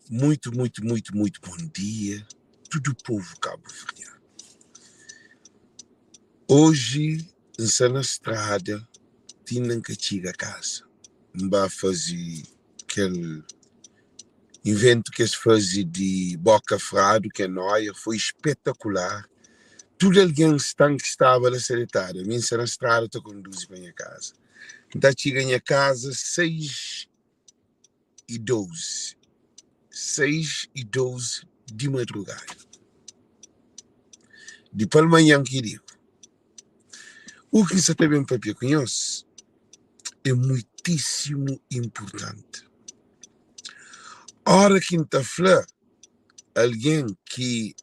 Muito bom dia, todo o povo cabo-verdiano. Hoje, na estrada, tinha que chegar a casa. Não vai fazer aquele evento que se faz de boca frado, que é nóia, foi espetacular. Tudo alguém que estava na secretária, a minha na estrada, te conduz para a minha casa. Então, chega a minha casa 6h12. 6h12 de madrugada. De manhã que digo. O que você também para conhece é muitíssimo importante. Hora que está falando, alguém que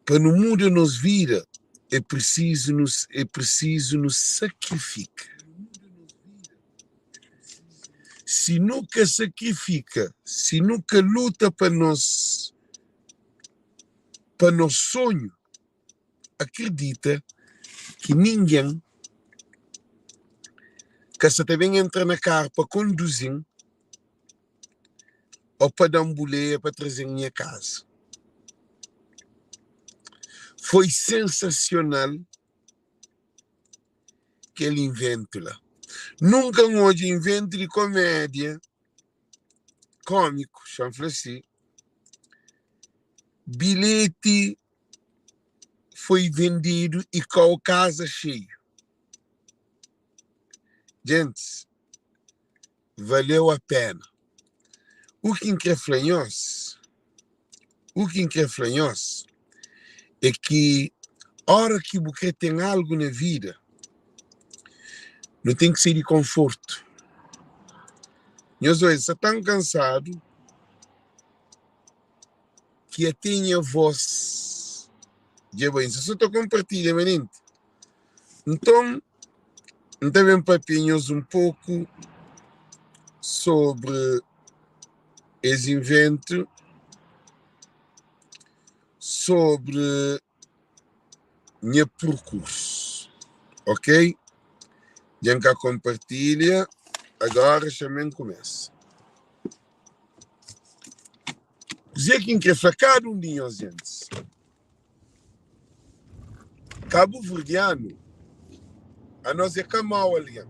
para no mundo nos vira é preciso nos sacrificar. Se nunca sacrifica, se nunca luta para nosso sonho, acredita que ninguém que você também entra na carro para conduzir ou para dar um boleia para trazer em minha casa. Foi sensacional aquele invento lá. Nunca hoje invento de comédia cômico, chama assim. Bilhete foi vendido e com a casa cheia. Gente, valeu a pena. O que é flanhoso é que a hora que você tem algo na vida, não tem que ser de conforto. Meus olhos estão tão cansados que até a voz de bem. Se eu estou compartilhando, menino. Então, também papinhos um pouco sobre esse invento, sobre meu percurso, ok? Já que compartilha, agora também começa. Dizer quem quer facar um dia, gente. Cabo-verdiano, a nós é que mal ali.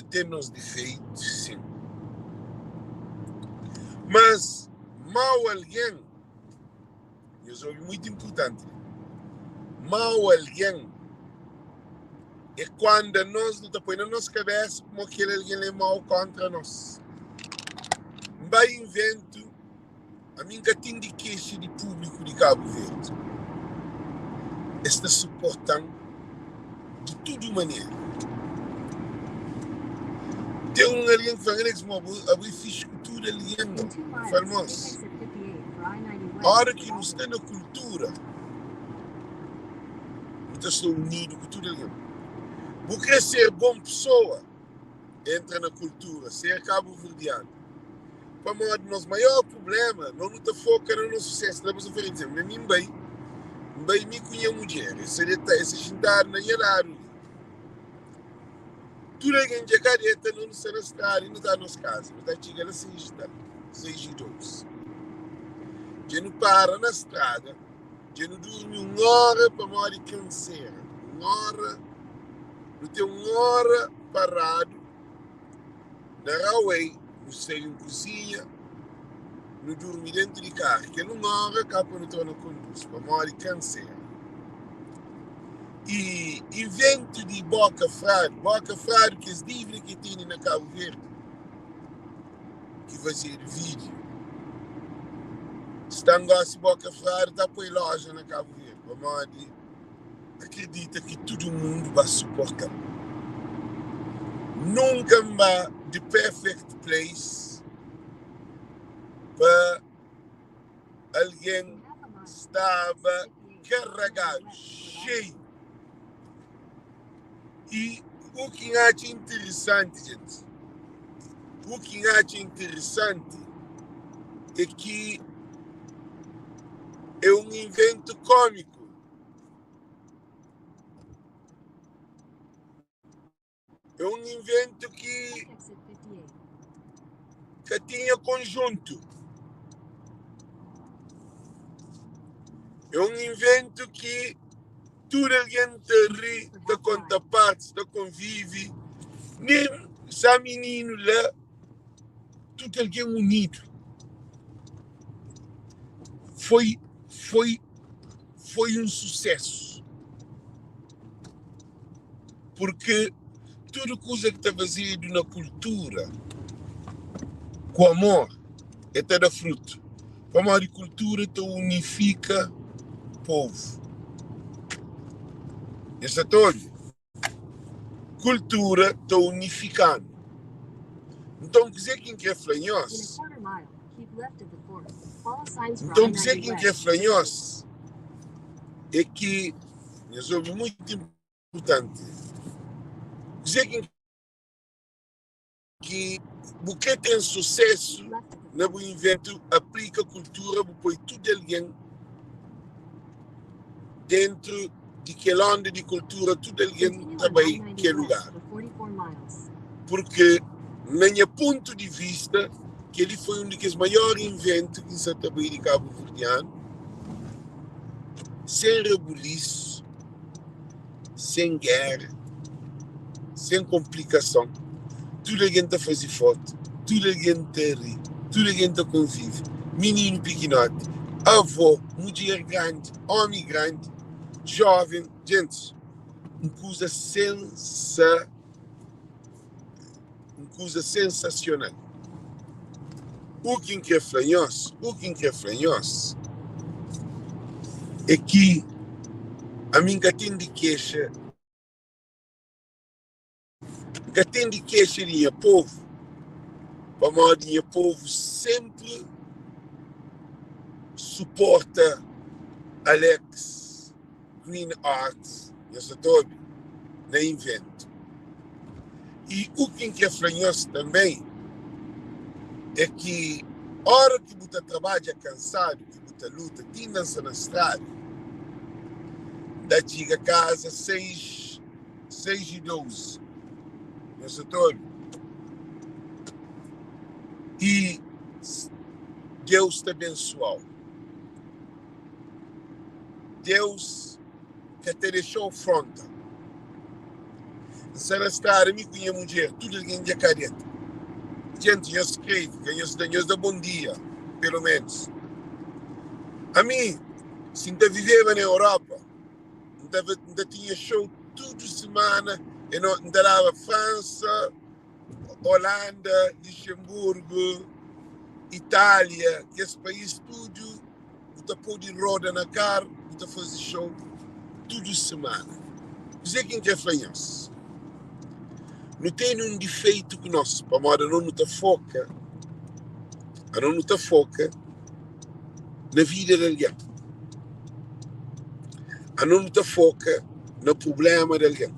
Temos defeitos, sim. Mas mal alguém, isso é muito importante. Mal alguém é quando nós não põe na nossa cabeça como aquele alguém é mal contra nós. Vai invento, a mim que tem de queixa de público de Cabo Verde. Está suportando de tudo maneira. Tem um alguém que fala que abrir ficha cultura ali, famoso. A hora que nos tem na cultura, nós estamos unidos com tudo ali. Porque ser bom pessoa entra na cultura, ser cabo-verdiano. Para o nosso maior problema, não está foca no nosso sucesso. Estamos a dizer, mas mim bem me conhece mulher, esse jantar na Yararo. Tudo alguém de careta não está na estrada, não está na nossa casa, não está chegando a 6h12. Já não para na estrada, já não dorme 1 hora para morrer de câncer. 1 hora, não tem 1 hora parado na highway, não sei em cozinha, não dorme dentro de carro, que é 1 hora cá para não estar na conduz, para morrer de câncer. E evento de boca frado que é livre que tem na Cabo Verde, que fazer vídeo. Se está de boca frado, está para loja na Cabo Verde. Mas acredita que todo mundo vai suportar. Nunca vai the perfect place para alguém estava carregado, cheio. E o que acho interessante, gente, é que é um invento cômico. É um invento que que tinha conjunto. É um invento que tudo alguém te ri, te conta partes, te convive. Nem essa menino lá, tudo alguém unido. Foi um sucesso. Porque tudo coisa que está baseado na cultura, com amor, é da fruto. A agricultura te unifica o povo. Isso é todo. Cultura te unificando. Então, dizer quem quer flanhos. Então, dizer quem quer flanhos é que, isso é muito importante. Dizer que porque tem sucesso no invento, aplica a cultura, põe tudo alguém dentro de aquele onda de cultura, tudo alguém também que é lugar. Porque, na minha ponto de vista, que ele foi um dos maiores inventos que se também de Cabo Verdeano, sem rebuliço, sem guerra, sem complicação. Tudo alguém está fazendo foto, tudo alguém está rir, tudo alguém está convive. Menino pequenote, avô, mulher grande, homem grande, jovem, gente, uma coisa sensacional. O que é flanhoso é que a mim tem de queixa de povo, para modo de povo sempre suporta Alex Greenart Sucesso na invento. E o que é flanhoso também é que a hora que você trabalha cansado, que você luta, tinha-se na estrada, da chega a casa 6:12, no setor. E Deus te abençoou. Deus que te deixou fronta. Se na estrada, me conheço mulher, tudo alguém de careta. Gente, eu escrevo, eu dou bom dia, pelo menos. A mim, se eu vivia na Europa, eu tinha show toda semana, eu dava França, Holanda, Luxemburgo, Itália, que esse país tudo, você pode rodar na carro, você faz show toda semana. Dizer quem quer flanhos. Não tem um defeito que nós, para moda não te foca na vida de alguém. A não te foca no problema de alguém.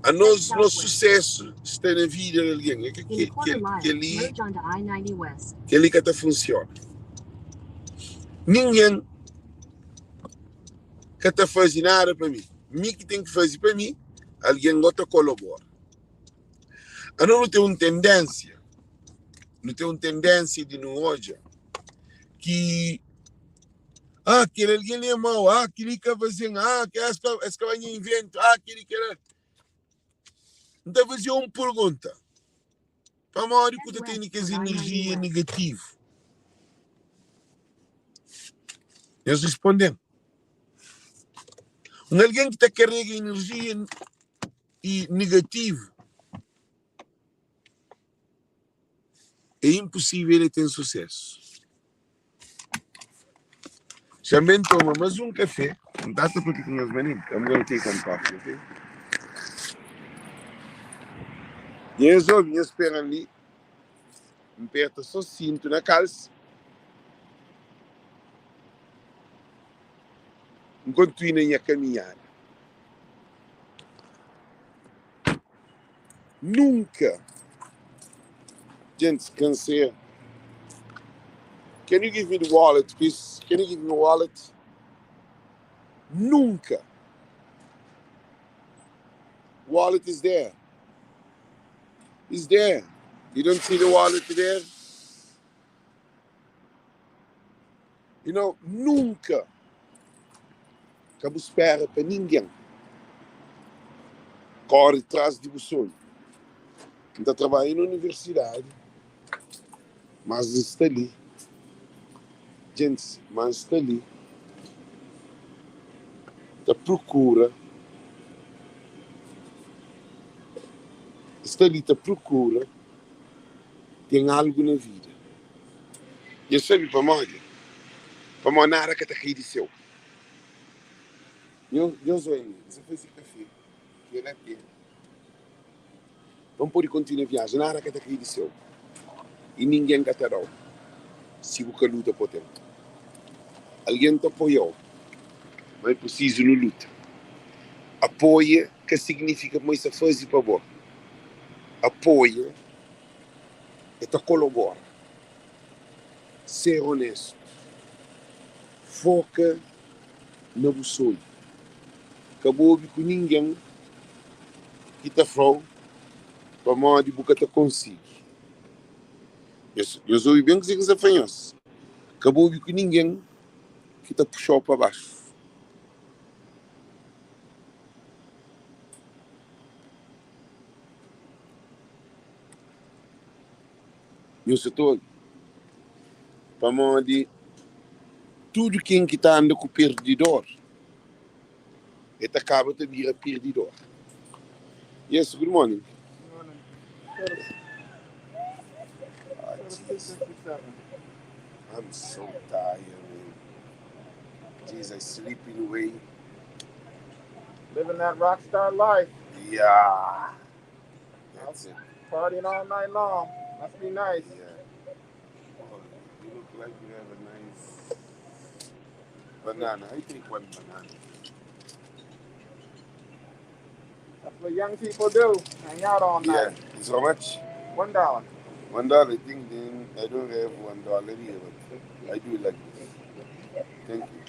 A nosso sucesso está na vida de alguém. É que ali que funciona. Ninguém que está fazendo nada para mim. Mim que tem que fazer para mim, alguém outra colabora. A não tem uma tendência de não hoje que aquele alguém é mau, aquele que fazendo, que essa vai invento, aquele que era. Então fazer uma pergunta. Para a hora que você tem que fazer energia negativa. Eles respondem. Alguém que está carregando energia negativa, é impossível ele ter sucesso. Também toma mais um café. Não dá para porque nós venimos. I'm going to take one coffee, okay? E eles ouvem, esperam ali. Aperta só cinto na calça. Enquanto irem a caminhar. Nunca. Gente, cansei. Can you give me the wallet, please? Can you give me a wallet? Nunca. Wallet is there. It's there. You don't see the wallet there? You know, nunca que eu espero para ninguém corre atrás de um sonho. Ainda trabalha na universidade, mas está ali. Gente, mas está ali. Está procura. Está ali, está procura. Tem algo na vida. E eu sei para mim nada que está aqui de seu. Eu sou ele, você fez esse café, que ele é aqui. Vamos pôr e continuar a viagem, nada que está aqui de seu. E ninguém que está lá. Se você luta por tempo. Alguém te apoiou, mas é preciso não luta. Apoia, que significa mais a fazer para você. Apoia, é te colaborar. Ser honesto. Foca no sonho. Acabou com ninguém que está fora para modo de você conseguir. Eu sou bem que você faz. Acabou com ninguém que te puxou para baixo. Eu sou todo. Para modo de tudo quem que está andando com perdidor, ele acaba de vir a perdidor. Yes, good morning. I'm so tired, man. Jeez, I sleeping away. Living that rock star life. Yeah. That's it. Partying all night long. Must be nice. Yeah. Oh, you look like you have a nice banana. I take one banana. That's what young people do. Hang out all night. Yeah. It's how much? $1. $1. I think then I don't have $1 here, but I do like this. Thank you.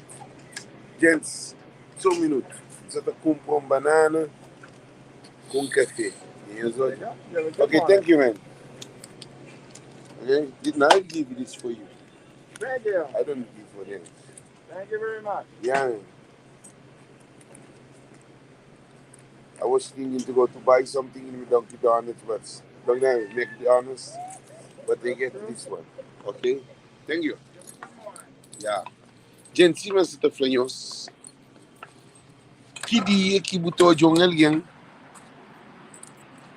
Gents, só minuto. Você tá comprando banana com café. Okay, thank you, man. Okay, now I give this for you. Thank you. I don't give for them. Thank you very much. Yeah, man. I was thinking to go to buy something in Dunkin' Donuts, but don't make it honest. But they get this one. Okay? Thank you. Yeah. Gente, se você tá falando, que dia que botou de alguém,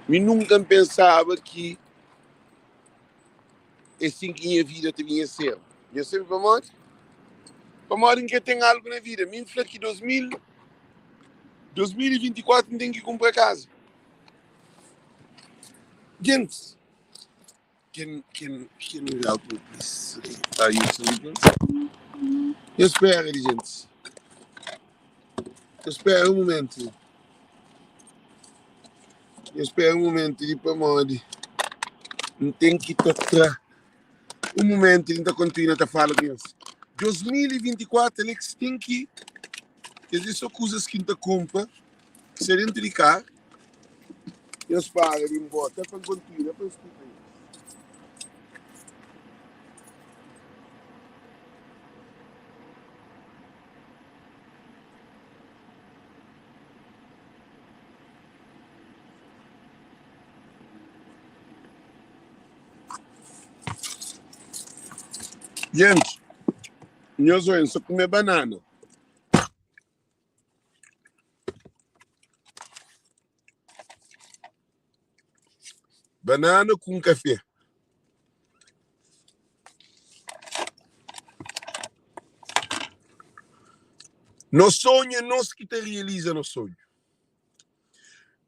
eu nunca pensava que assim que minha vida devia ser. Eu sempre para modo em que tem algo na vida. Me fala que 2024 não tem que comprar casa. Gente, can you help me, please? Are you sleeping? Eu espero, gente. Eu espero um momento. Eu espero um momento de para modo. Não tem que estar. Um momento ainda continua a falar com eles. 2024 eles têm que. Essas são coisas que ainda compra. Se dentro de cá. Eles pagam de embora. Até para continuar. Para explicar. Gente, meus olhos só comer banana. Banana com café. No sonho, nós que te realiza no sonho.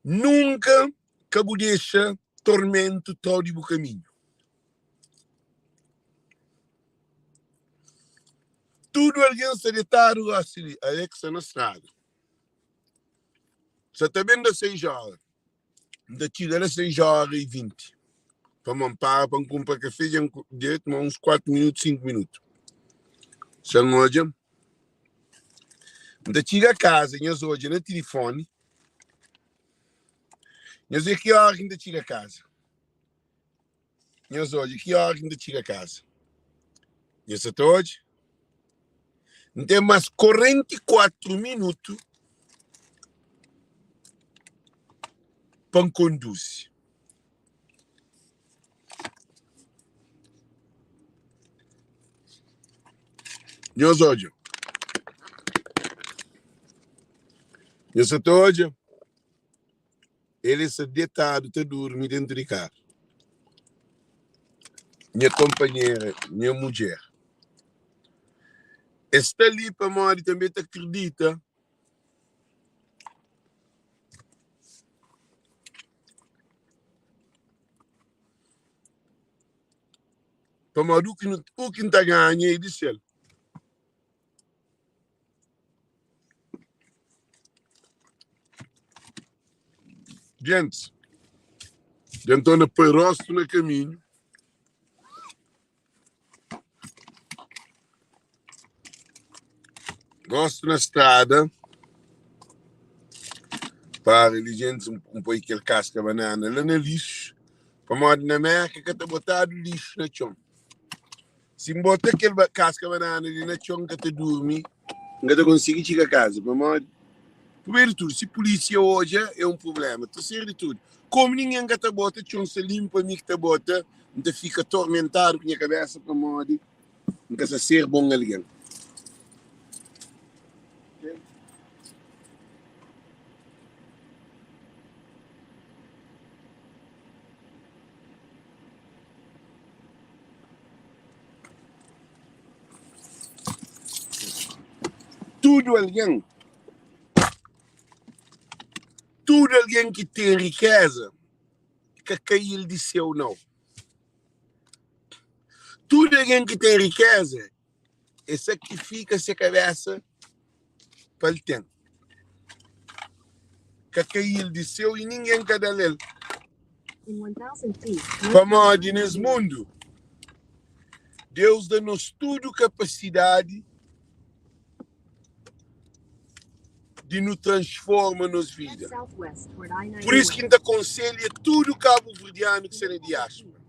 Nunca cabo deixa tormento todo o caminho. Tudo alguém se deitado assim, Alexa na estrada. Você está vendo às 6 horas. Da tira às 6h20. Para parar para comprar café, direto uns 4 minutos, 5 minutos. Se não hoje, da tira a casa, nós hoje no telefone, nós é que hora ainda tira a casa. Nós hoje, que hora que a gente chega a casa? Nós hoje, tem mais 44 minutos para conduzir. Nós hoje, ele se deitado, está dormindo dentro de carro. Minha companheira, minha mulher, está ali para morrer, também te acredita. Para morrer, o que não está ganhando, ele disse ele. Gente, então na rosto no caminho. Gosto na estrada. Para ele, gente, um pouco aquele casca banana lá no lixo. Para morrer na América, que está botado lixo na chão. Se botar aquele casca banana ali na chão, que está dormir, não está conseguindo chegar a casa. Para morrer. Primeiro de tudo, se polícia hoje é um problema. Terceiro de tudo, como ninguém que está bota, chão se limpa, mim que está bota, não fica atormentado com a minha cabeça para morrer. Não quer ser bom alguém. Tudo alguém que tem riqueza, que caiu de seu não. Tudo alguém que tem riqueza, e sacrifica sua cabeça para ele ter. Que caiu de seu e ninguém quer dar ele. Para morrer nesse mundo, Deus dá-nos tudo capacidade de nos transformar nas vidas. Por isso que a gente aconselha tudo cabo-verdiano que seja diáspora.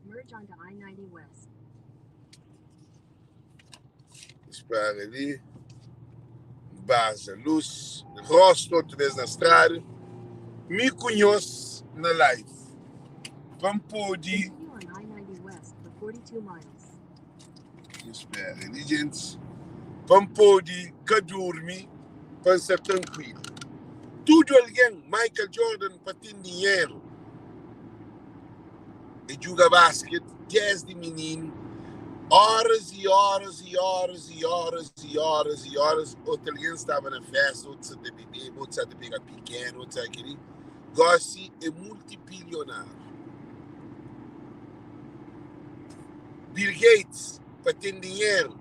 Espera ali. Base, luz, rosto outra vez na estrada. Me conhece na live. Vamos poder. Espera ali, gente. Vamos poder dormir. Para ser tranquilo. Tudo alguém, Michael Jordan, para ter dinheiro e joga basquete, 10 de menino, horas e horas e horas e horas e horas e horas. Outro alguém estava na festa, outro estava de beber, outro estava de pegar pequeno, outro estava aquele. Gossi é multibilionário. Bill Gates, para ter dinheiro,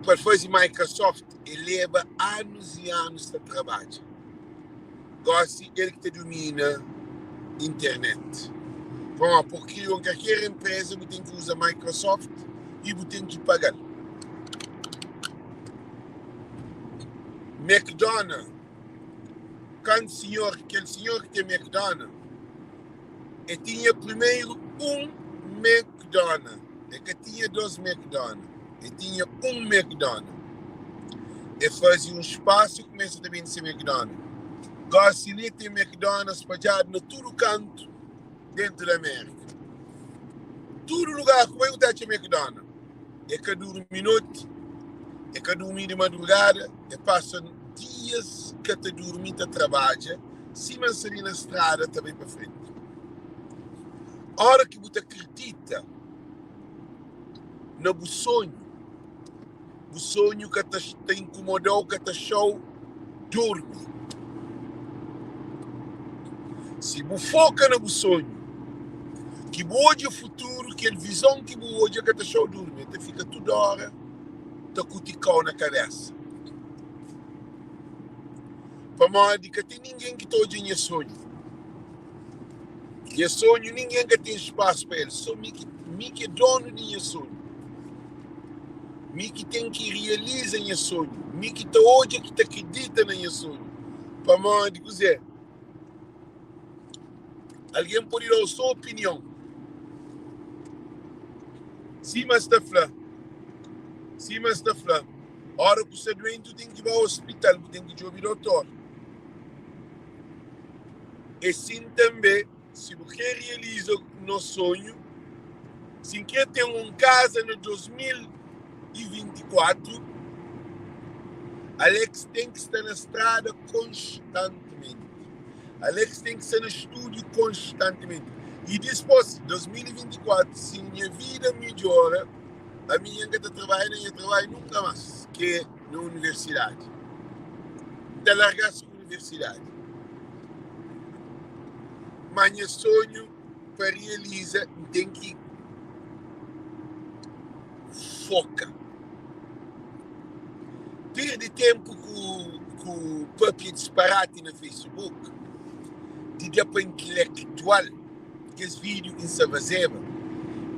para fazer Microsoft, ele leva anos e anos de trabalho. Gosta ele que domina a internet. Bom, porque qualquer empresa tem que usar Microsoft e tem que pagar. McDonald's, aquele senhor que tem McDonald's, ele tinha primeiro McDonald's, ele tinha 2 McDonald's. E tinha McDonald's. E fazia espaço e começa também a ser McDonald's. Gosta de ter McDonald's espalhado em todo canto dentro da América. Todo lugar que eu tenho McDonald's. É que dorme noite, é que dorme de madrugada, e passa dias que te dorme e trabalha, se manter na estrada também para frente. A hora que você acredita no sonho, o sonho que te incomodou, que te achou, dorme. Se você foca no sonho, que hoje é o futuro, que a visão que hoje é que te achou dorme, te fica toda hora, te cuticou na cabeça. Para modo que tem ninguém que hoje tem sonho. E sonho, ninguém que tem espaço para ele, só me que é dono de sonho. Me que tem que realizar em sonho, me que está hoje que acredita em sonho. Para modo dizer, alguém pode dar a sua opinião. mas está flá. A hora que você é doente, tem que ir ao hospital, tem que ir ao doutor. E sim também, se você realiza no sonho, se quer ter uma casa no 2024, Alex tem que estar na estrada constantemente. Alex tem que estar no estúdio constantemente. E depois, 2024, se minha vida melhora, a minha ainda trabalha e eu trabalho nunca mais, que é na universidade. Então, largar-se com a universidade. Mas meu sonho para realizar tem que focar. Perde tempo com o papo disparate no Facebook, de dar para intelectual, que esse vídeo que se fazeva,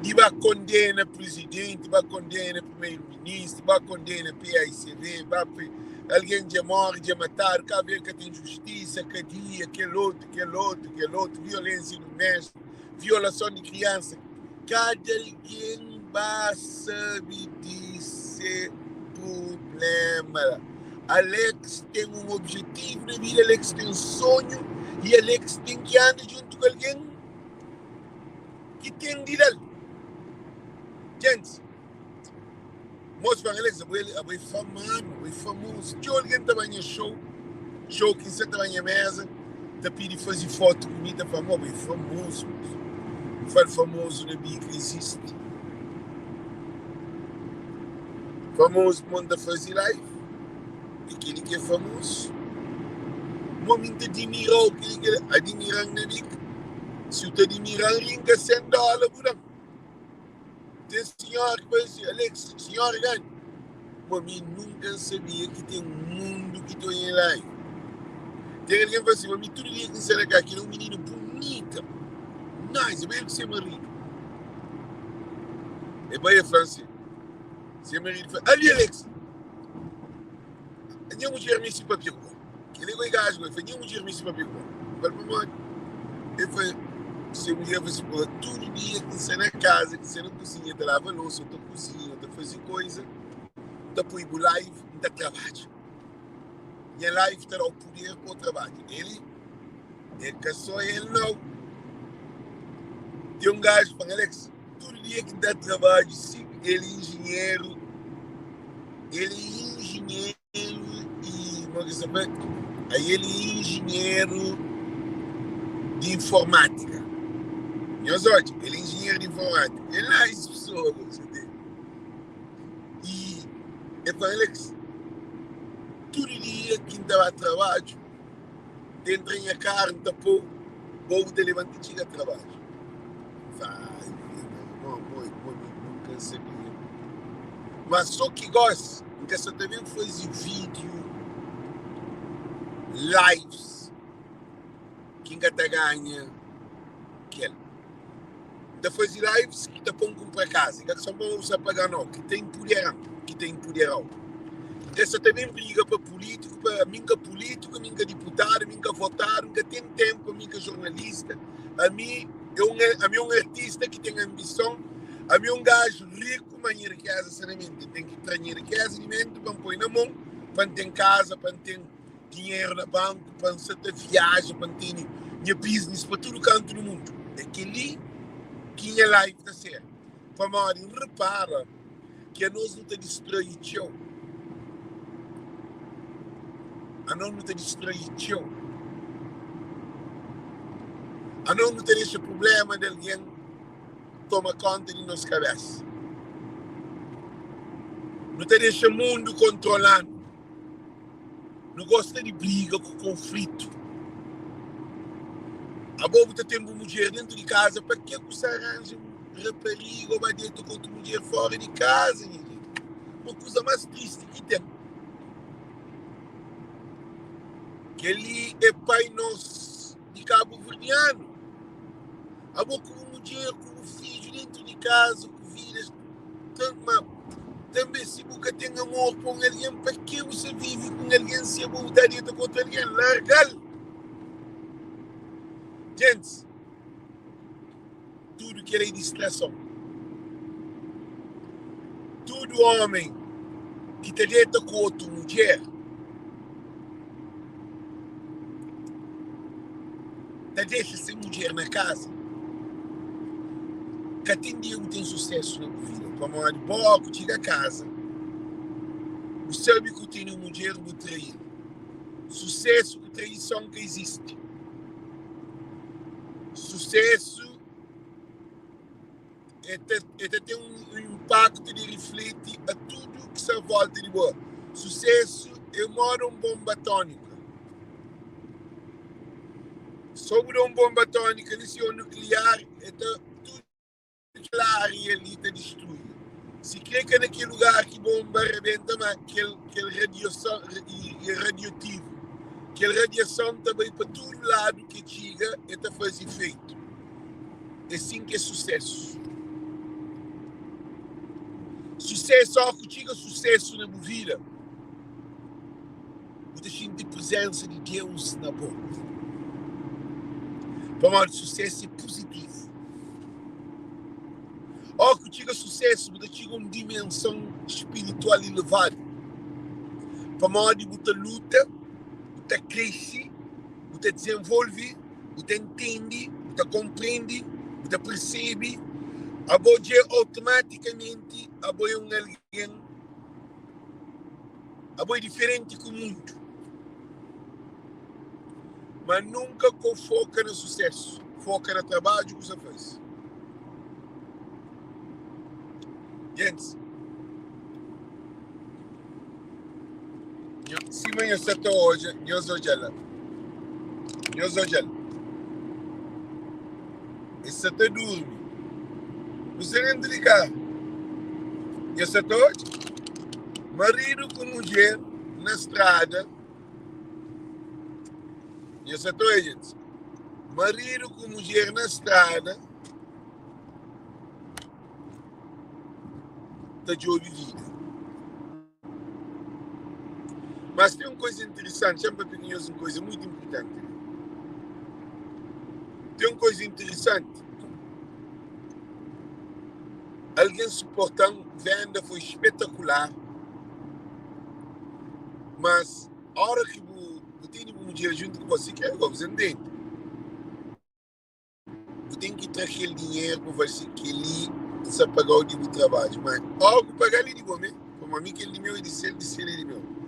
de vai condenar presidente, vai condenar primeiro-ministro, vai condenar PICV, vai alguém de morre, de matar, cá ver que tem justiça, que dia, que outro, violência doméstica, violação de criança. Cada alguém vai saber desse problema. Alex tem um objetivo na vida, Alex tem um sonho e Alex tem que andar junto com alguém que tem direito. Gente, most van Alex, é famoso. Se alguém estava em show que você estava em mesa, te pedi fazer foto comigo, é famoso. Fala famoso na Bíblia que existe. Famoso manda fazer live, aquele que é famoso. O momento admirou, aquele que admiram na Bíblia. Se o te admiram, ringa $100, budão. Tem senhor que vai dizer, Alex, senhor ganha. Mas eu nunca sabia que tem um mundo que estou em live. Tem alguém que vai dizer, mas todo dia que você era cá, que é um menino bonito. Nice, é bem que você é marido. É bem a francês. Você é marido. Ali, Alex. Nenhum mulher me se papel. Que ele é gajo, ele foi nenhum mulher me se papel. Fala para mim. Ele foi. Se a mulher vai se pôr todo dia que você na casa, que você na cozinha, te lava louça, te cozinha, te faz coisa, te põe no live, te trabalha. E a live terá o poder para o trabalho. Ele que só ele não. Tem um gajo, para Alex, todo dia que dá trabalho, sim, ele é engenheiro e, como é que se chama? Aí ele é engenheiro de informática. Ele é engenheiro de informática. Ele não é essa pessoa, E é para Alex, todo dia que estava a trabalho, dentro da carne, tapou, ou de levantar e chega a trabalho. Vai, nunca sabia. Mas só que gosta, porque só também faz vídeo, lives, que ainda ganha, que da fazer lives que te põe para casa, que só não usa pagar não, que tem poder. Essa também briga para político, para minha deputado, minha votar, minha tem tempo, minha jornalista. A mim é um artista que tem ambição, a mim é um gajo rico, mas riqueza sanamente, tem que trazer riqueza alimento para pôr na mão, para ter casa, para ter dinheiro no banco, para ter viagem, para ter business, para todo canto do mundo. Aquele que é live da série. Para Mari, repara que a nós não te destrói tchau. A nós não te destrói tchau. A nós não te deixa problema de alguém toma conta de nossa cabeça. Não te deixa o mundo controlando. Não gosta de briga com conflito. A boba está tendo uma mulher dentro de casa, para que você arranja um rapariga ou dentro com outra mulher fora de casa? Uma coisa mais triste que tem. Que ele é pai nosso de Cabo Verdeano. A boca com uma mulher, com um filho dentro de casa, com filhas, também se nunca tem amor com alguém, para que você vive com alguém se a boca dentro contra alguém? Larga-lo. Gente, tudo que é distração. homem que te deita com outra mulher, te deixa sem mulher na casa, que tem dia tem sucesso na vida. Como a de boa, que chega a casa, o sabe que tem uma mulher que trair. Sucesso que traição que existe. Sucesso é ter um impacto de refletir a tudo que se volta de boa. Sucesso é uma bomba atômica. Sobre uma bomba atômica, a nuclear, é tudo claro e ali está destruído. Se clica naquele lugar que bomba arrebenta, mas aquele radiação é radioativo. Aquela radiação também para todo lado que chega e faz efeito. É assim que é sucesso. Sucesso, só que chega sucesso na minha vida. Você sente a presença de Deus na boca. Para mim, sucesso é positivo. Ó, que chega sucesso, você chega uma dimensão espiritual elevada. Para mim, você luta, você cresce, você desenvolve, você entende, você compreende, você percebe. A boa automaticamente, a boa é um alguém, a boa é diferente do mundo. Mas nunca foca no sucesso, foca no trabalho que você faz. Gente, se amanhã você está hoje, eu sou ela. E você está dormindo. Você não ligar. Eu sou hoje. Marido com mulher na estrada. Eu sou hoje, gente. Marido com mulher na estrada. Está de ouvir vida. Mas tem uma coisa interessante, sempre para mim é uma coisa muito importante. Tem uma coisa interessante. Alguém suportando, venda foi espetacular. Mas a hora que você tem um dia junto com você, que é igual, você entende? Você tem que ter aquele dinheiro para você que ele se pagar o dia do trabalho. Mas algo pagar ele de bom, né? Como a mim que ele de meu e disse ele de meu.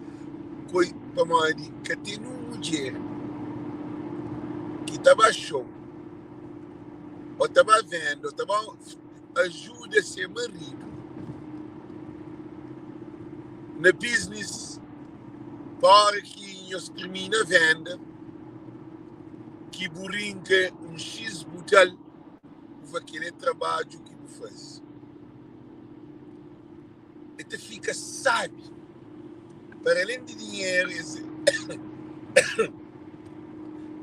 Para mim, que tem uma mulher que estava show, ou estava vendo, ou estava ajuda a ser marido na business para que eles termine a venda, que brinca um X brutal para aquele trabalho que você faz. E te fica sábio. Para além de dinheiro,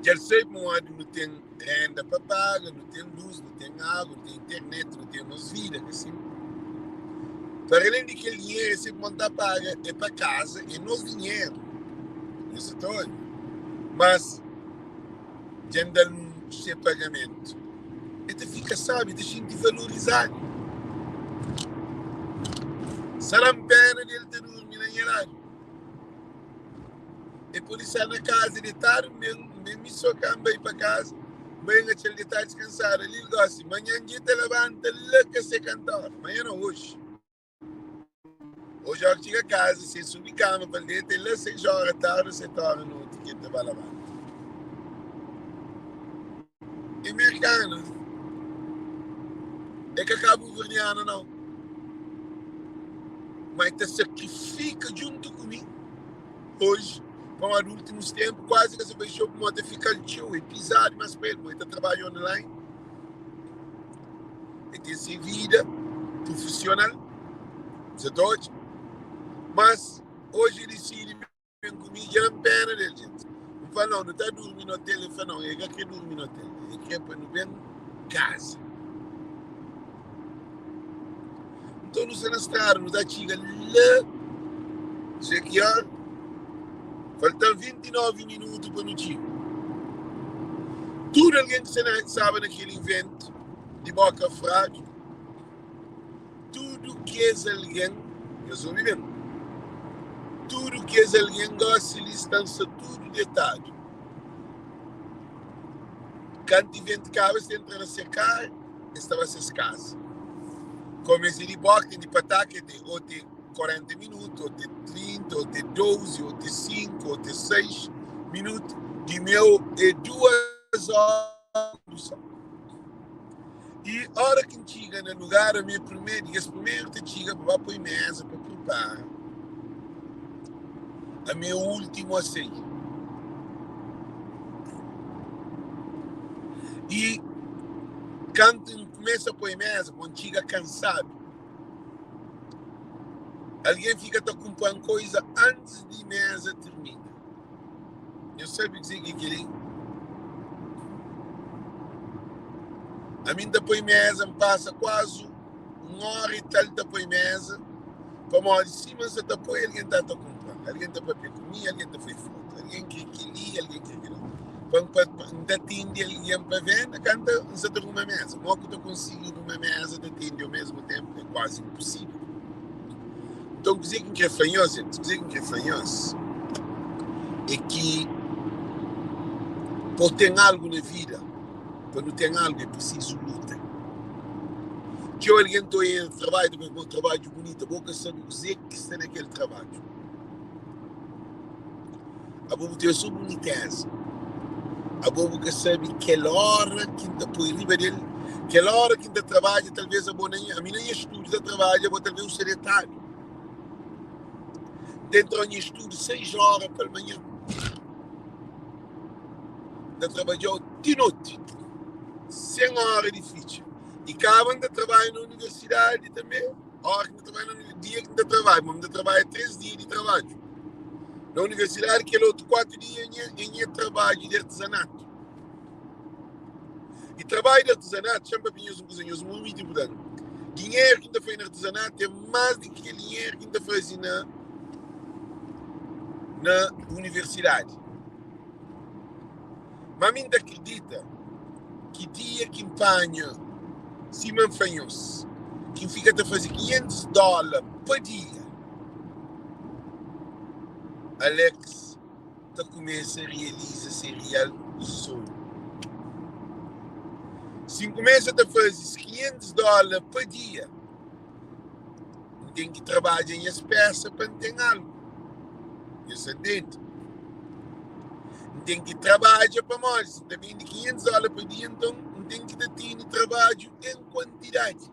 já sei que não tem renda para pagar, não tem luz, não tem água, não tem internet, não tem umas vidas, assim. Para além daquele dinheiro, você monta paga, é para casa, é nosso dinheiro. Isso é todo. Mas, já ainda não tem pagamento. E tu fica, sabe, deixa de valorizar. Será pena de ele ter dormido em horário. E por isso na casa de tarde, mesmo só camba ir para casa, bem aquele de estar descansar. Ele gosta, amanhã dia te levanta, louca se cantar. Amanhã não, hoje. Hoje eu chego a casa, você sube cama para dentro, e lá 6 horas da tarde, 7 horas da noite, que te vai lavar. E americano, é que acaba o verniano, não. Mas te sacrifica junto comigo. Hoje, com os últimos tempos, quase que você deixou para moto ficar tio e pisar mais perto, mas está trabalhando online. E tem essa vida profissional, você todos. Mas hoje ele decide vir comigo e não pena dele, gente. Não fala, não está dormindo no hotel, ele fala, não, ele quer dormir no hotel, ele quer para não vir casa. Então, não se estrada, não está chegando lá, sei que faltam 29 minutos para no time. Tudo alguém que você sabe naquele evento de boca fraca, tudo que é alguém Eu sou vivendo. Tudo que alguém gosta, eles estão tudo detalhe. Quando tiver de cabas, entra na secar, estava escasso. Começa de boca, de pataca, ou de 40 minutos, ou de 30, ou de 12, ou de 5, ou de 6 minutos. De meu é 2 horas. E a hora que chega no lugar, a minha primeira, te chega para pôr mesa, para preparar. A minha última ceia. E quando começa a pôr mesa, quando chega cansado, alguém fica a comprar coisa antes de mesa termina. Eu sei dizer que queria. A mim depois mesa passa quase 1 hora e tal depois mesa. Para de cima se depois alguém está a comprar. Alguém está para comer, alguém está a fazer foto. Alguém quer que li, alguém quer que não. Para atender alguém para vender, quando você está numa mesa. Não que eu consigo uma mesa de atender ao mesmo tempo, é quase impossível. Então, dizer que é fanhoso, é que por ter algo na vida, para não ter algo, é preciso luta. Que alguém está em trabalho, um trabalho bonito, a boca sabe dizer que está naquele trabalho. A boca tem a sua boniteza. A boca sabe que hora que está por riba dele, que hora que está trabalha, talvez a mim nem estudo de trabalho, mas talvez o secretário. Dentro de estudo 6 horas pela manhã. De trabalhar de noite. 100 horas difícil. E acabam de trabalhar na universidade também. Hora que trabalha no dia que trabalha, mas trabalha 3 dias de trabalho. Na universidade, que é outro 4 dias em trabalho de artesanato. E trabalho de artesanato, chama para os cozinheiros muito importante. Dinheiro que ainda faz no artesanato é mais do que aquele dinheiro que ainda faz na universidade. Mas ainda acredita que dia que empanha Simão Fanhoso, que fica a fazer $500 por dia, Alex começa a realizar esse real sonho. Se começa a fazer $500 por dia, tem que trabalhar em as peças para ter algo. Isso é dentro. Tem que trabalhar para nós. Também de $500 por dia, então tem que ter trabalho em quantidade.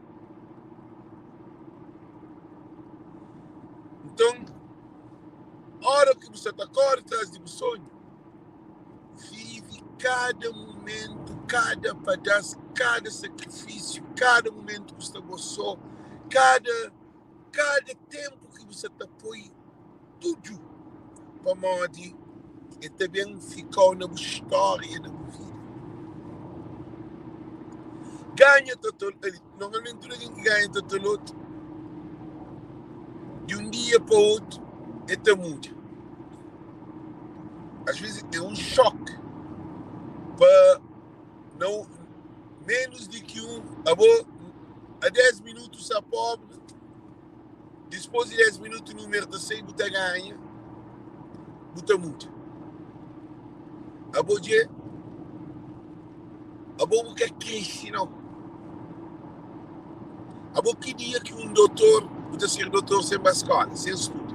Então, a hora que você está atrás de um sonho, vive cada momento, cada pedaço, cada sacrifício, cada momento que você gostou, cada tempo que você está põe, tudo para modo e também ficou na história da vida. Ganha todo, normalmente ninguém ganha todo outro. De um dia para o outro, é muda. Às vezes é um choque para não menos de que a 10 minutos a pobre, depois de 10 minutos o número de 100 você ganha, você muda. A boca cresce, não. A boca que dia que um doutor, você ser doutor sem uma escola, sem estudo.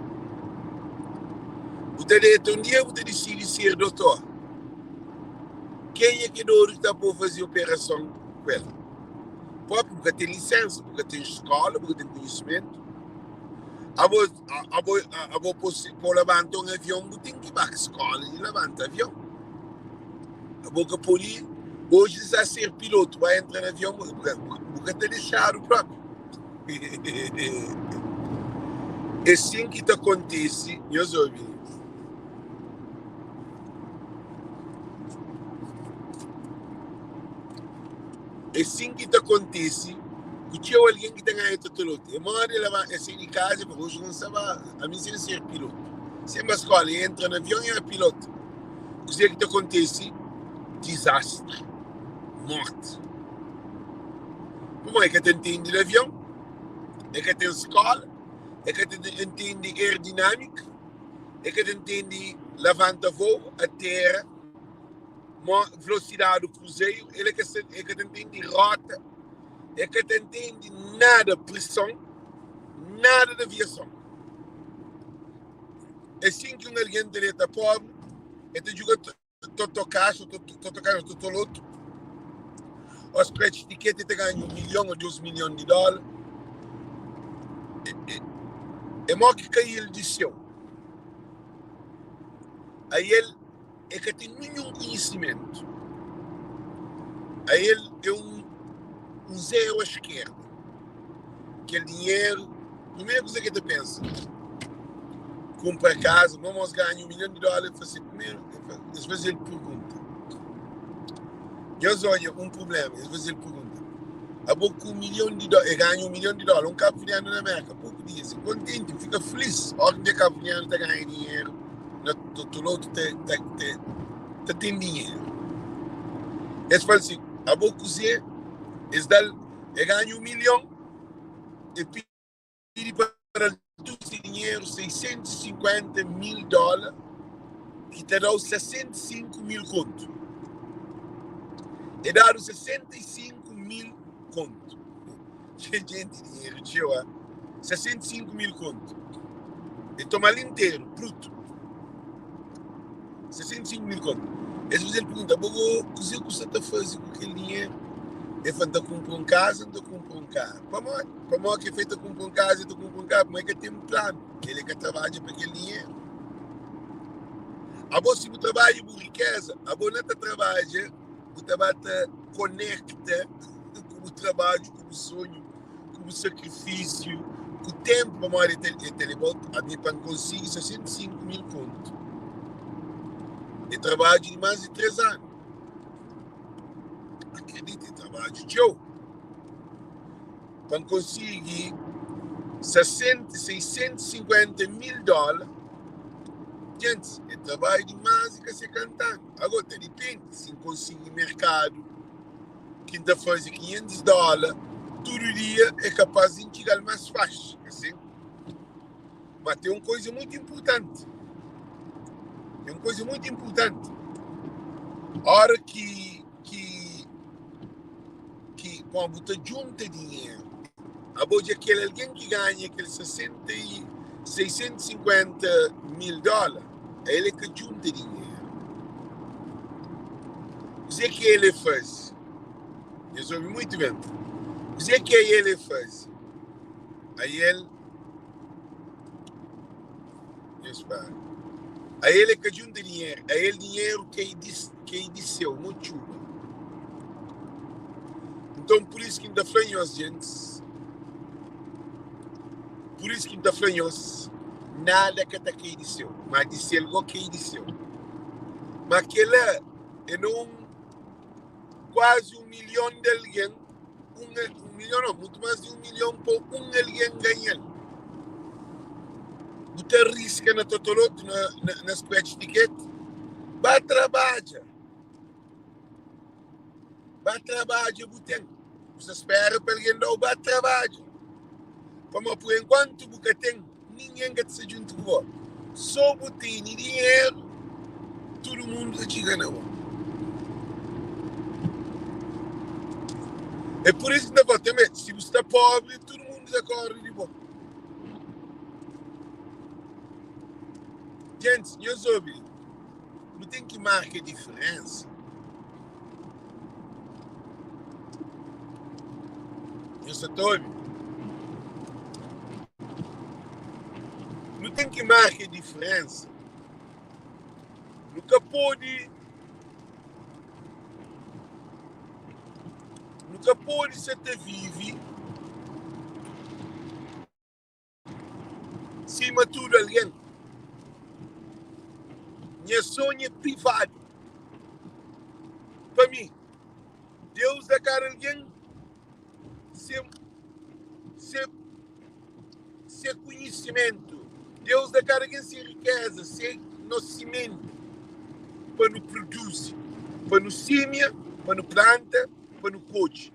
Você um dia você decide ser doutor. Quem é que está para fazer operação com ele? Porque tem licença, porque tem escola, porque tem conhecimento. Para levantar um avião, você tem que ir para a escola e levantar avião. A boca por aí, hoje está a ser piloto, vai entrar no avião, porque te deixar o próprio. É assim que te acontece, meus ouvintes. É assim que te acontece, que tinha alguém que tenha ido piloto. Eu moro assim de casa, porque hoje não sabe, a mim sem ser piloto. Se uma escola entra no avião e é piloto. O que te acontece? Desastre, morte. Como é que tem de avião? É que tem escola, é que entende aerodinâmica, é que entende levanta-voo, a terra, velocidade do cruzeiro, é que entende rota, é que entende nada pressão, nada de aviação. É assim que alguém está pobre, é que joga totocaixa, totoloto, os preços de tiquete te ganham 1 milhão ou 2 milhões de dólares. É maior que ele disse. Aí ele é que tem nenhum conhecimento. Aí ele é um zero à esquerda. Aquele dinheiro, primeira coisa que ele pensa, compra casa, vamos ganhar 1 milhão de dólares, primeiro, às vezes ele pergunta. Deus olha um problema, às vezes ele pergunta. Há pouco 1 milhão de dólares, ganha 1 milhão de dólares, um cabo-verdiano na América, pouco dias, contente, fica feliz. A hora que o cabo-verdiano está ganhando dinheiro, todo outro tem dinheiro. Eles falam assim, há pouco Zé, eles ganham 1 milhão e pedem para esse dinheiro 650 mil dólares, que te dá 65 mil conto. E dá 65 mil conto. Gente, dinheiro, tio, 65 mil conto. E toma ali inteiro, bruto. 65 mil conto. Às vezes ele pergunta, o que você está fazendo com aquele dinheiro? Ele fala, está comprando casa, não está comprando carro. Para mim, que é feito comprar casa, está comprando carro, mas é que tem um plano. Ele é que trabalha para aquele dinheiro. A você trabalha por riqueza, a você não trabalha, você trabalha conecta com o trabalho, com o sonho, com o sacrifício, com o tempo para morrer a mim para conseguir 65 mil contos. E trabalho de mais de 3 anos. Acredite, trabalho de Joe. Para conseguir 650 mil dólares, gente, é trabalho demais que você cantando. Agora, depende, se conseguir mercado, que ainda faz 500 dólares, todo dia é capaz de chegar mais fácil. Assim? Mas tem uma coisa muito importante. A hora que quando você junta dinheiro, a boa de aquele alguém que ganha aqueles 650 mil dólares, é ele que junta dinheiro. O que ele faz? Eu soube muito bem. O que ele faz? Aí ele que junta dinheiro. Aí ele dinheiro que ele disse, muito chuva. Então, por isso que ainda falamos, gente. Por isso que ainda falamos, nada que está que disse, mas disse algo que disse. Mas aquele é não quase 1 milhão de alguém, 1 milhão não, muito mais de 1 milhão por alguém ganhar. Você arrisca na totoloto, nas quetes de ticket, vai trabalhar. Você espera para alguém não vai trabalhar. Como por enquanto você tem, ninguém que se junte com você. Só você tem dinheiro, todo mundo te ganha. É por isso que também, se você está pobre, todo mundo acorda de você. Gente, eu soube, não tem que marcar diferença. Eu soube. Não tem que marcar diferença. Nunca pode ser te vive cima de tudo alguém. Minha sonho é privado. Para mim, Deus dá cara alguém sem conhecimento. Deus dá cara alguém sem riqueza, sem conhecimento. Para nos produzir, para nos semear, para nos planta, para nos coach.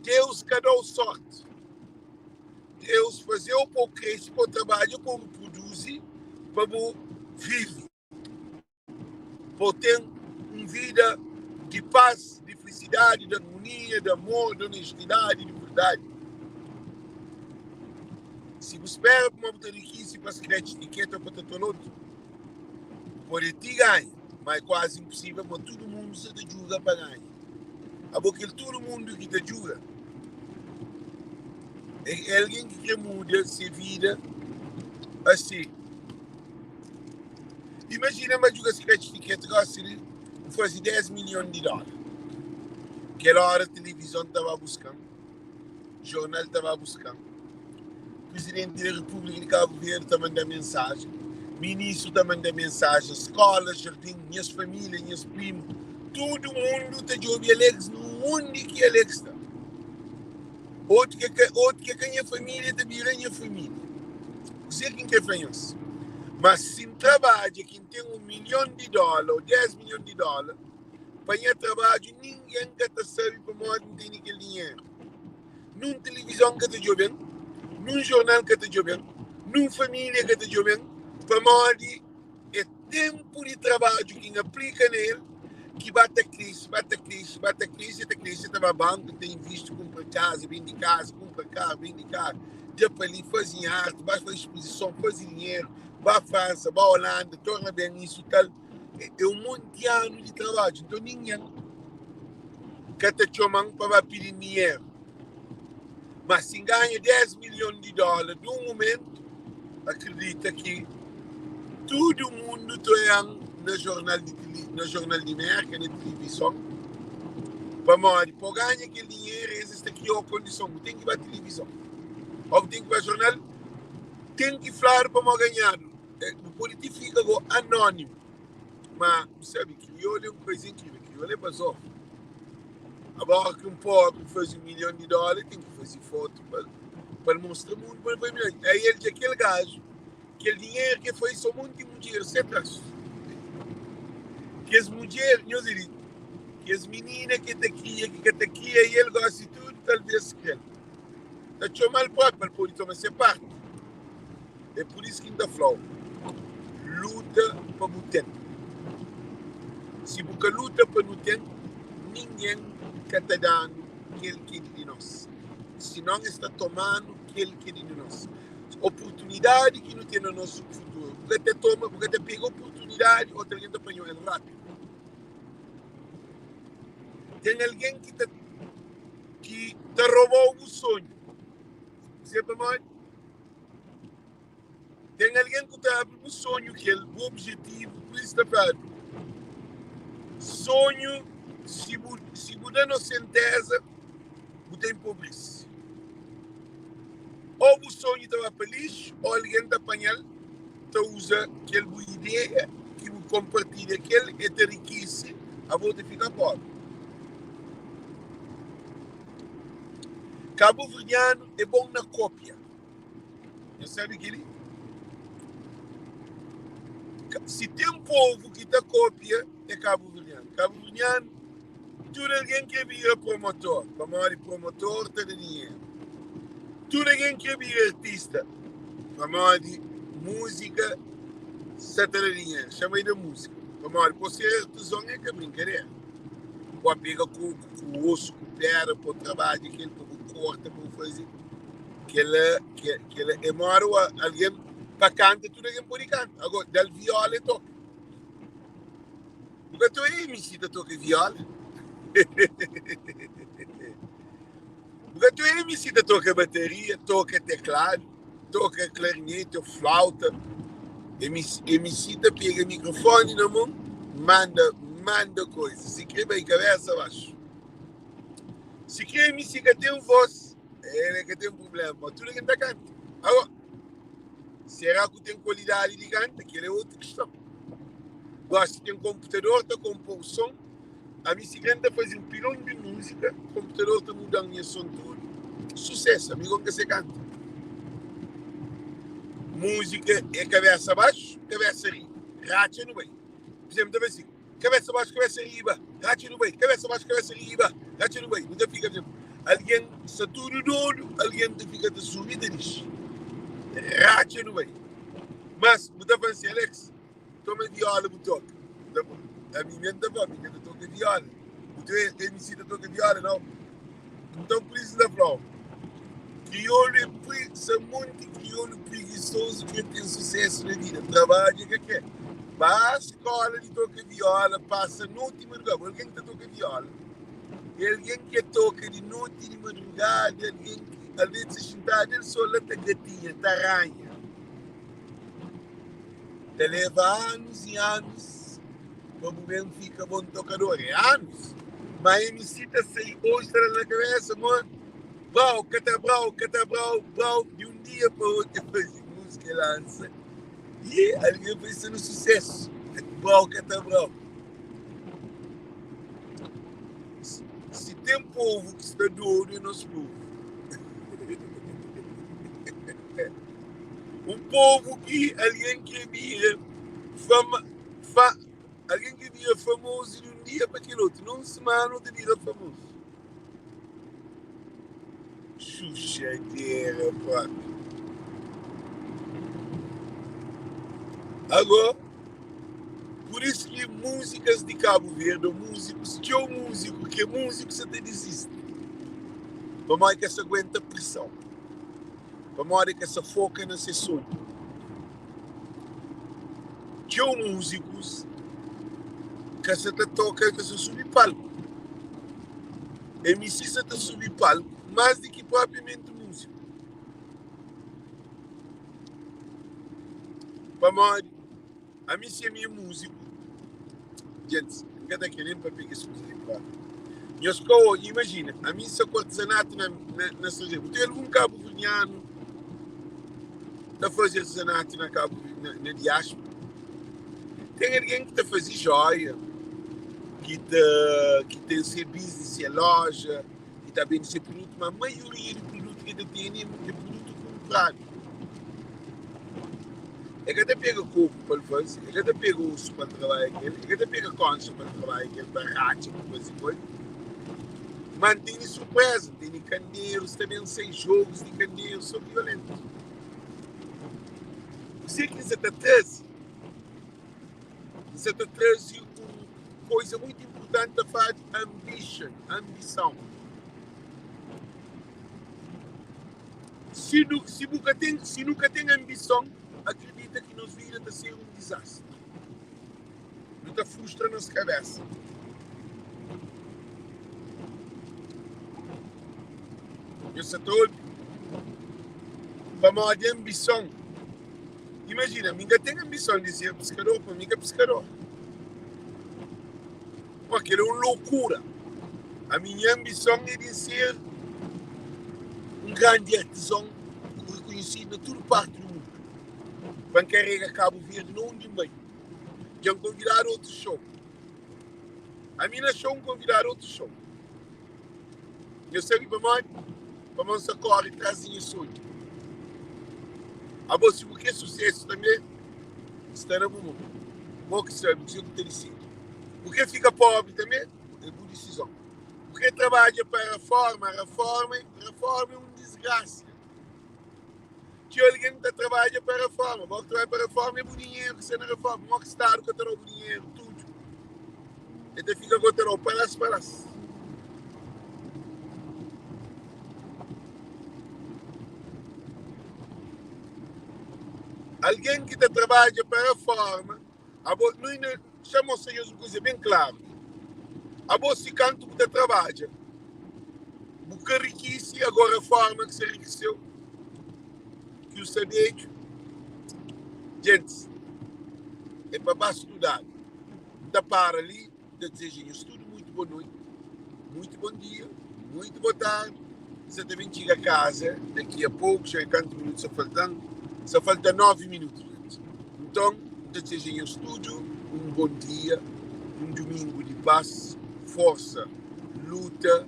Deus dá sorte. eu fazer o pouco crescer para o trabalho, como produzir, para viver, para ter uma vida de paz, de felicidade, de harmonia, de amor, de honestidade, de verdade. Se você espera para uma botarriquice para se criar etiqueta para todo outro, pode te ganhar, mas é quase impossível, mas todo mundo se te julga para ganhar. Porque todo mundo que te julga é alguém que quer mudar sua vida assim. Imagina uma julga se criar etiqueta que fosse 10 milhões de dólares. Aquela hora a televisão estava buscando, o jornal estava buscando, o presidente da República de Cabo Verde está mandando mensagem, o ministro está mandando mensagem, escola, jardim, minhas famílias, minhas primos, todo mundo está de ouvir Alex no onde que Alex está. Outro que a minha família está virando minha família. Não sei quem quer fazer isso. Mas se trabalha quem tem $1 milhão ou 10 milhões de dólares, para trabalho, ninguém que sabe para modo não tem aquele dinheiro. Numa televisão que está jogando, num jornal que está jogando, numa família que está jogando, para modo é tempo de trabalho que aplica nele, que bate a crise, estava banco, tem visto, compra casa, vende casa, compra carro, vende carro, depois ali fazem arte, vai fazer exposição, faz dinheiro, vai à França, vai à Holanda, torna bem isso e tal. É um monte de anos de trabalho. Então ninguém que está chamando para pedir dinheiro. Mas se ganha 10 milhões de dólares de um momento, acredita que todo mundo está no jornal de merca, na televisão, para ganhar aquele dinheiro, existe aqui a condição, tem que ir para a televisão, ou tem que ir para o jornal, tem que falar para ganhar. O político fica anônimo. Mas, sabe, crioulo é uma coisa incrível, crioulo é basó. Agora que um pobre faz $1 milhão de dólares, tem que fazer foto para mostrar o mundo. Aí ele tinha aquele gajo, aquele dinheiro que foi só muito dinheiro, certo? Que as mulheres, que as meninas que está aqui, aí ele gosta de tudo, talvez que ele. Está mal próprio, para poder tomar ser parte. É por isso que ainda falou, luta para botar. Se você luta para não ter, ninguém está dando aquele que é de nós. Se não está tomando aquele que é de nós. Oportunidade que não tem no nosso futuro. Porque te pega oportunidade, outra alguém te apanhou ele rápido. Tem alguém que te roubou o sonho. Você para tem alguém que te abre o sonho, que é o objetivo, por isso está perto. Sonho, se você não certeza, você empobrece. Ou o sonho estava feliz, ou alguém está apanhando, está usando aquela ideia, que compartilha aquele, e te enriquece, a volta fica pobre. Cabo Verdeano é bom na cópia. Você sabe que ele? Se tem um povo que está cópia, é Cabo Verdeano. Cabo Verdeano, tudo alguém que vira promotor. Para promotor, tem dinheiro. Tudo alguém que vira artista. Para música, você tem dinheiro. Chama aí de música. Para você artesão é que é brincadeira. Pode pegar com o osso, com o pera, para o trabalho, aquele para corta, para fazer. Que ela é maior, alguém para cantar, tudo alguém pode cantar. Agora, dá viola e toca. Porque tu é MC que toca viola. Porque tu é MC que toca bateria, toca teclado, toca clarinete ou flauta. MC que pega microfone na mão, manda coisa. Se quer bem cabeça abaixo. Se quer MC que tem voz, ele que tem um problema. Tudo que está canta. Agora, será que tem qualidade de canta? Que é outra questão. Gosto de ter um computador, está compor o som. A minha canta faz um pilão de música, o computador está mudando minha som tudo. Sucesso, amigo, que você canta. Música é cabeça abaixo, cabeça arriba. Racha no meio. Por exemplo, também assim, cabeça abaixo, cabeça arriba. Racha no meio. Cabeça abaixo, cabeça arriba. Racha no meio. Então fica, por exemplo, alguém se tudo doido, alguém te fica de subida e diz, racha no meio. Mas, muita vez, Alex, toma viola, me toca. A minha mente está bom, porque eu toco viola. Tu é MC que toca viola, não? Então, por isso, da prova. Crioulo é muito crioulo preguiçoso que tem sucesso na vida. Trabalha, que quer. Vai à escola de toca viola, passa noite e madrugada. Alguém que toca viola. Alguém que toca de noite e de madrugada. Alguém que, além de se sentar, ele só lata gatinha, taranha. Te leva anos e anos para o bem fica bom tocador. É anos. Mas a MC está sem ostra na cabeça, mano. Brau, catabrau, de um dia para o outro fazer música e lança. E alguém pensa no sucesso. Brau, catabrau. Se tem povo que está doido, é nosso povo. Um povo que alguém que vira alguém que vira famoso de um dia para aquele outro. Numa semana, outro vira famoso. Xuxadeira, pá. Agora, por isso que músicas de Cabo Verde, músicos, que é o músico, que é músico, você te desiste. Para mais que se aguenta pressão. Para mais que se foca na seu sonho. Que é o músicos, que se te toca, que se sube palco. MC se te sube palco, mais do que propriamente músico. Para mais, a mim se é minha músico. Gente, não quero querer para pegar esse músico. Eu estou, imagina, a mim se é artesanato na estrangeira. Tem algum cabo-verdiano a fazer artesanato na diáspora. Tem alguém que está a fazer joia, que tem seu business, a loja, que está vendo seu produto, mas a maioria do produto que ele tem é produto comprado. É que até pega coco para fazer, é que até pega osso para trabalhar aquele, é que até pega concha para trabalhar aquele, barracha para fazer coisa. Mas tem surpresa, tem candeiros, também sem jogos de candeiros, são violentos. Você que você está trazendo uma coisa muito importante a falar de ambição. Se nunca tem ambição, acredita que nos vida está a ser um desastre. Não está frustra nas cabeças. Eu sou todo para uma de ambição. Imagina, ninguém tem ambição de ser pescador, para mim é pescador. Porque é uma loucura. A minha ambição é de ser um grande artesão reconhecido em toda parte do mundo. Para carregar Cabo Verde, não de meio. Já convidar outro show. A minha show convidar outro show. Eu sei que para mim se corre e trazem sonho. A você, porque é sucesso também, está no mundo. Bom que sabe, que eu tenho sido. Porque fica pobre também, é boa decisão. Porque trabalha para a reforma é uma desgraça. Que alguém que trabalha para a reforma, bom que trabalha para a reforma é bom dinheiro, que você na reforma, bom que Estado que terá o dinheiro, tudo. Então fica com o palácio. Alguém que trabalha para a reforma, chamou-se uma coisa bem clara. A você canto que trabalha, porque riquíssimo, agora a forma que se enriqueceu, que o saber, gente, é para estudar. Da para ali, da desejo estudo, muito boa noite, muito bom dia, muito boa tarde. Você também chega a casa, daqui a pouco, já em quantos minutos só falta 9 minutos, gente. Então, desejo em estúdio, um bom dia, um domingo de paz, força, luta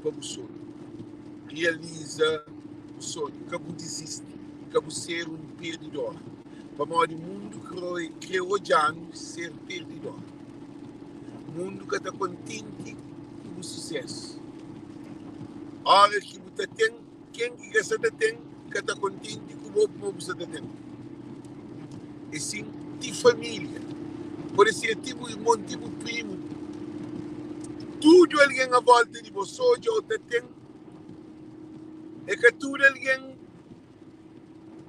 para o sonho. Realiza o sonho. Acabou de desistir. Acabou de ser um perdedor. Para o mundo criou já ser perdedor. O mundo que está contente com o sucesso. hora que você tem, quem que você tem, que está contente com o que você tem. E sim, de família. Por isso é tipo irmão, tipo primo. Tudo alguém à volta de você, já tem. É que tudo alguém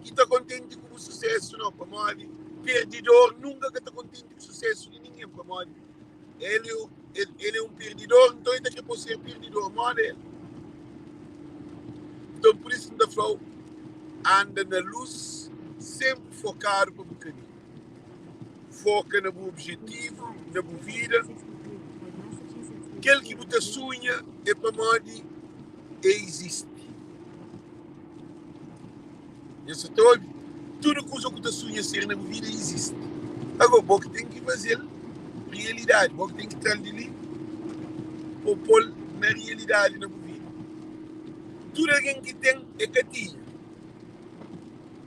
que está contente com o sucesso, não, para mim. Perdidor nunca está contente com o sucesso de ninguém, para mim. Ele é um perdidor, então ele tem que ser perdidor, não é ele. Então, por isso que eu falo, anda na luz, sempre focado para o caminho. Foca no objetivo, na vida. Aquele que você sonha é para mim, existe. Isso todo, tudo que você sonha ser na vida existe. Agora, você tem que fazer realidade, você tem que trazer ali para pôr na realidade na vida. Tudo alguém que tem é que tinha.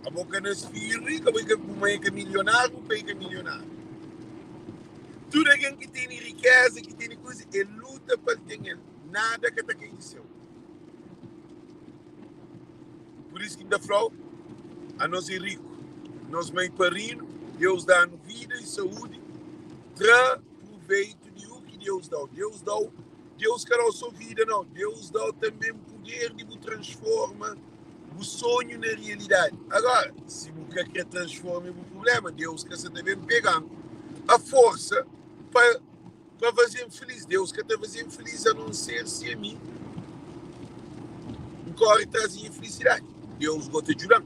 A boca não é filho rico, a boca é milionário, o pai é milionário. Tudo alguém que tem riqueza, que tem coisa, ele luta para ter nada que está aqui em céu. Por isso que ainda falo, a nós é rico, nós meio parino, Deus dá vida e saúde, para proveito de o que Deus dá. Deus quer a sua vida, não. Deus dá também poder de o transformar o sonho na realidade. Agora, se você quer transformar o problema, Deus quer você também pegar a força para fazer feliz. Deus quer te fazer feliz a não ser se a mim. Corre trazer felicidade. Deus gosta de ajudar.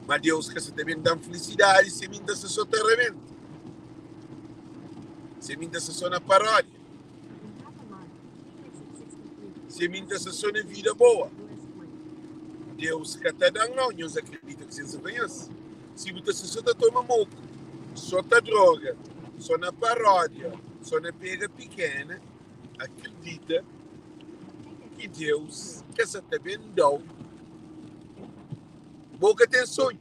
Mas Deus quer você também dar felicidade se mim dessa sua terramento. Se mim dessa sua na paródia. Se mim dessa sua na vida boa. Deus quer te dar não. Deus acredita que você conhece. Se você só toma moco, só tá droga, só na paródia, só na pega pequena, acredita que Deus quer você também dar. Boca tem sonho.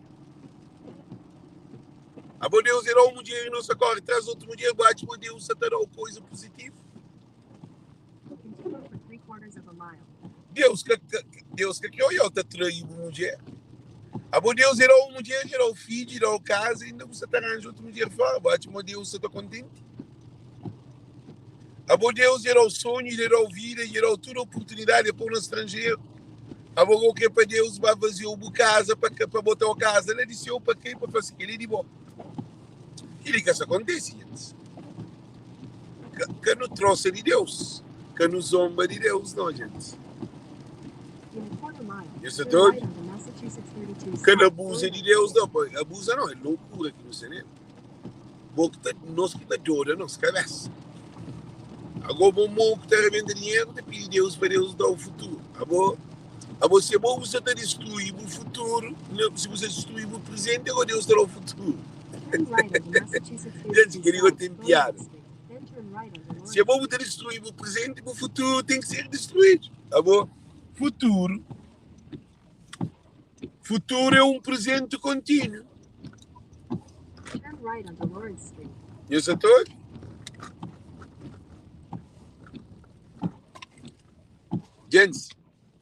A bom Deus irá um dia e não se corre, traz outro dia, bate por Deus, você terá coisa positiva. Deus que eu te traí um dia. A bom Deus irá um dia, irá o filho, irá o casa, e ainda você terá outro dia fora, bate por Deus, você está contente. A bom Deus irá o sonho, irá a vida, irá toda a oportunidade para um estrangeiro. A bom que para Deus vai fazer uma casa para botar uma casa, ele disse para quem para fazer aquilo de bom. Ele que isso acontece, gente. Que não trouxe de Deus, que não zomba de Deus, não, gente. Isso é tudo. Que não abusa de Deus, não. Abusa não, é loucura que não sei nem. Nós que está doida, nossa cabeça. Agora, bom que está revendo dinheiro, te pede Deus para Deus dar o futuro. Agora, se é bom você está destruir o futuro, se você destruir o presente, agora Deus dará o futuro. Gente, querido, tem piada. Se é bom você destruir o presente, o futuro tem que ser destruído. Agora, futuro é um presente contínuo. Isso é tudo? Gente,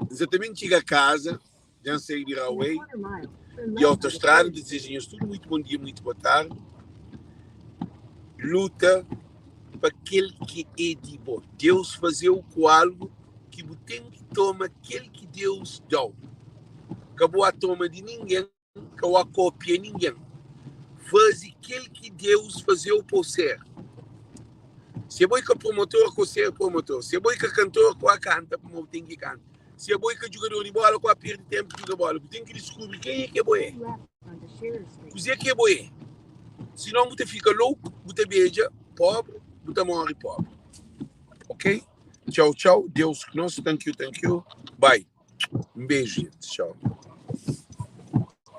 você também chega a casa, já sair de highway, de autoestrada, desejamos tudo muito bom dia, muito boa tarde. Luta para aquele que é de bom. Deus fazeu com algo que você tem que tomar aquele que Deus dá. Acabou a toma de ninguém, acabou a cópia de ninguém. Faz aquele que Deus fazeu por ser. Se é bom que promotor, com ser promotor. Se é bom que cantor, com a canta, como tem que cantar. Se é bom que jogador de bola, com a perda de tempo de bola. Tem que descobrir quem é que é bom. Você é que é bom. Senão você fica louco, você beija pobre, você morre pobre. Ok? Tchau, tchau. Deus conosco. Thank you. Bye. Um beijo, gente. Tchau.